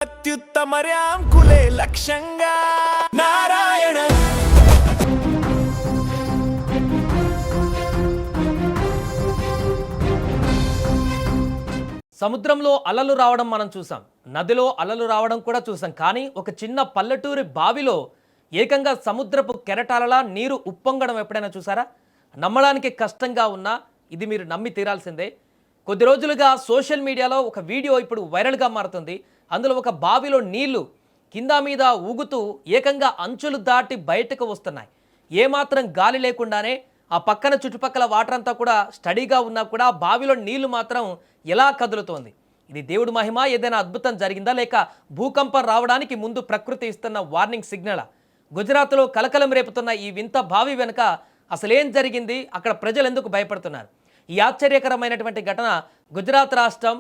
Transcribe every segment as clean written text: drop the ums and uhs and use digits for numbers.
అత్యుత్తమర్యాంకులే లక్ష్యంగా నారాయణ. సముద్రంలో అలలు రావడం మనం చూసాం, నదిలో అలలు రావడం కూడా చూసాం. కానీ ఒక చిన్న పల్లెటూరి బావిలో ఏకంగా సముద్రపు కెరటాలలా నీరు ఉప్పొంగడం ఎప్పుడైనా చూసారా? నమ్మడానికి కష్టంగా ఉన్నా ఇది మీరు నమ్మి తీరాల్సిందే. కొద్ది రోజులుగా సోషల్ మీడియాలో ఒక వీడియో ఇప్పుడు వైరల్గా మారుతుంది. అందులో ఒక బావిలో నీళ్లు కింద మీద ఊగుతూ ఏకంగా అంచులు దాటి బయటకు వస్తున్నాయి. ఏమాత్రం గాలి లేకుండానే ఆ పక్కన చుట్టుపక్కల వాటర్ అంతా కూడా స్టడీగా ఉన్నా కూడా బావిలో నీళ్లు మాత్రం ఎలా కదులుతోంది? ఇది దేవుడి మహిమ, ఏదైనా అద్భుతం జరిగిందా, లేక భూకంపం రావడానికి ముందు ప్రకృతి ఇస్తున్న వార్నింగ్ సిగ్నలా? గుజరాత్లో కలకలం రేపుతున్న ఈ వింత బావి వెనుక అసలేం జరిగింది? అక్కడ ప్రజలు ఎందుకు భయపడుతున్నారు? ఈ ఆశ్చర్యకరమైనటువంటి ఘటన గుజరాత్ రాష్ట్రం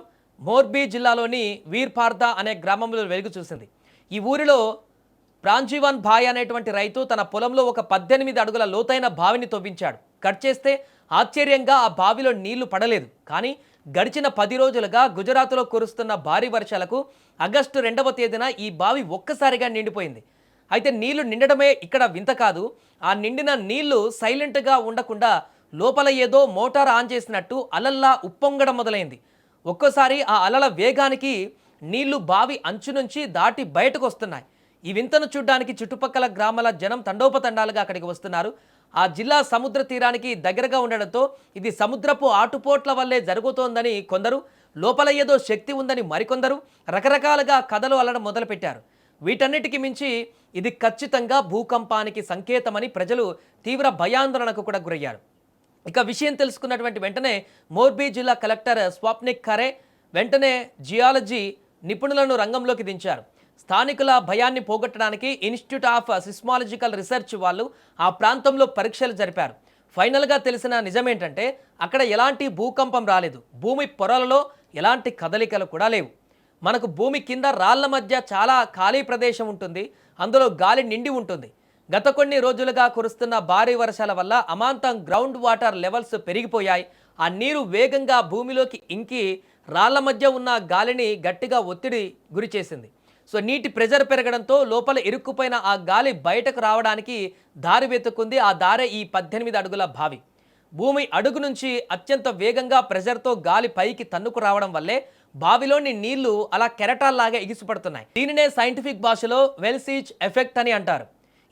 మోర్బీ జిల్లాలోని వీర్పార్దా అనే గ్రామంలో వెలుగు చూసింది. ఈ ఊరిలో ప్రాంజీవన్ భాయ్ అనేటువంటి రైతు తన పొలంలో ఒక 18 అడుగుల లోతైన బావిని తవ్వించాడు. కట్ చేస్తే ఆశ్చర్యంగా ఆ బావిలో నీళ్లు పడలేదు. కానీ గడిచిన 10 రోజులుగా గుజరాత్లో కురుస్తున్న భారీ వర్షాలకు ఆగస్టు 2వ తేదీన ఈ బావి ఒక్కసారిగా నిండిపోయింది. అయితే నీళ్లు నిండడమే ఇక్కడ వింత కాదు. ఆ నిండిన నీళ్లు సైలెంట్గా ఉండకుండా లోపల ఏదో మోటార్ ఆన్ చేసినట్టు అలల్లా ఉప్పొంగడం మొదలైంది. ఒక్కోసారి ఆ అలల వేగానికి నీళ్లు బావి అంచు నుంచి దాటి బయటకు వస్తున్నాయి. ఈ వింతను చూడ్డానికి చుట్టుపక్కల గ్రామాల జనం తండోపతండాలుగా అక్కడికి వస్తున్నారు. ఆ జిల్లా సముద్ర తీరానికి దగ్గరగా ఉండడంతో ఇది సముద్రపు ఆటుపోట్ల వల్లే జరుగుతోందని కొందరు, లోపల ఏదో శక్తి ఉందని మరికొందరు రకరకాలుగా కథలు అల్లడం మొదలుపెట్టారు. వీటన్నిటికీ మించి ఇది ఖచ్చితంగా భూకంపానికి సంకేతమని ప్రజలు తీవ్ర భయాందోళనకు కూడా గురయ్యారు. ఇక విషయం తెలుసుకున్నటువంటి వెంటనే మోర్బీ జిల్లా కలెక్టర్ స్వప్నిక్ ఖరే వెంటనే జియాలజీ నిపుణులను రంగంలోకి దించారు. స్థానికుల భయాన్ని పోగొట్టడానికి ఇన్స్టిట్యూట్ ఆఫ్ సిస్మాలజికల్ రీసెర్చ్ వాళ్ళు ఆ ప్రాంతంలో పరీక్షలు జరిపారు. ఫైనల్గా తెలిసిన నిజమేంటంటే అక్కడ ఎలాంటి భూకంపం రాలేదు. భూమి పొరలలో ఎలాంటి కదలికలు కూడా లేవు. మనకు భూమి కింద రాళ్ల మధ్య చాలా ఖాళీ ప్రదేశం ఉంటుంది. అందులో గాలి నిండి ఉంటుంది. గత కొన్ని రోజులుగా కురుస్తున్న భారీ వర్షాల వల్ల అమాంతం గ్రౌండ్ వాటర్ లెవెల్స్ పెరిగిపోయాయి. ఆ నీరు వేగంగా భూమిలోకి ఇంకి రాళ్ల మధ్య ఉన్న గాలిని గట్టిగా ఒత్తిడి గురి చేసింది. సో నీటి ప్రెజర్ పెరగడంతో లోపల ఇరుక్కుపోయిన ఆ గాలి బయటకు రావడానికి దారి వెతుక్కుంది. ఆ దారే ఈ 18 అడుగుల బావి. భూమి అడుగు నుంచి అత్యంత వేగంగా ప్రెజర్తో గాలి పైకి తన్నుకు రావడం వల్లే బావిలోని నీళ్లు అలా కెరటాల్లాగా ఎగిసిపడుతున్నాయి. దీనినే సైంటిఫిక్ భాషలో వెల్సీచ్ ఎఫెక్ట్ అని అంటారు.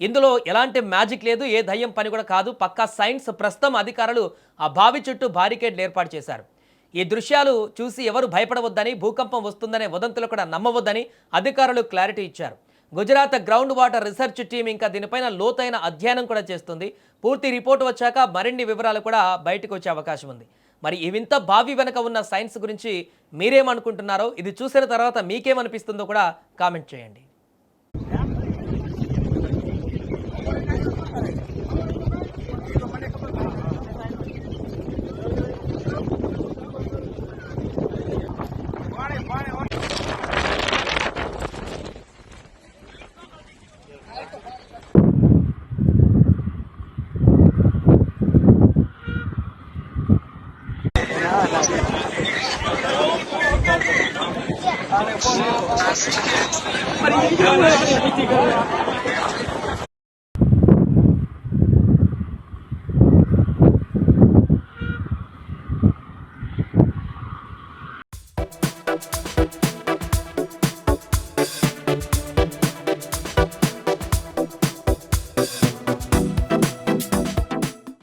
ఇందులో ఎలాంటి మ్యాజిక్ లేదు, ఏ దయ్యం పని కూడా కాదు. పక్కా సైన్స్. ప్రస్తుతం అధికారులు ఆ బావి చుట్టూ బారికేడ్లు ఏర్పాటు చేశారు. ఈ దృశ్యాలు చూసి ఎవరు భయపడవద్దని, భూకంపం వస్తుందనే వదంతులు కూడా నమ్మవద్దని అధికారులు క్లారిటీ ఇచ్చారు. Gujarat ground water research team ఇంకా దీనిపైన లోతైన అధ్యయనం కూడా చేస్తుంది. పూర్తి రిపోర్ట్ వచ్చాక మరిన్ని వివరాలు కూడా బయటకు వచ్చే అవకాశం ఉంది. మరి ఈ వింత బావి వెనక ఉన్న సైన్స్ గురించి మీరేమనుకుంటున్నారో, ఇది చూసిన తర్వాత మీకేమనిపిస్తుందో కూడా కామెంట్ చేయండి. Allez,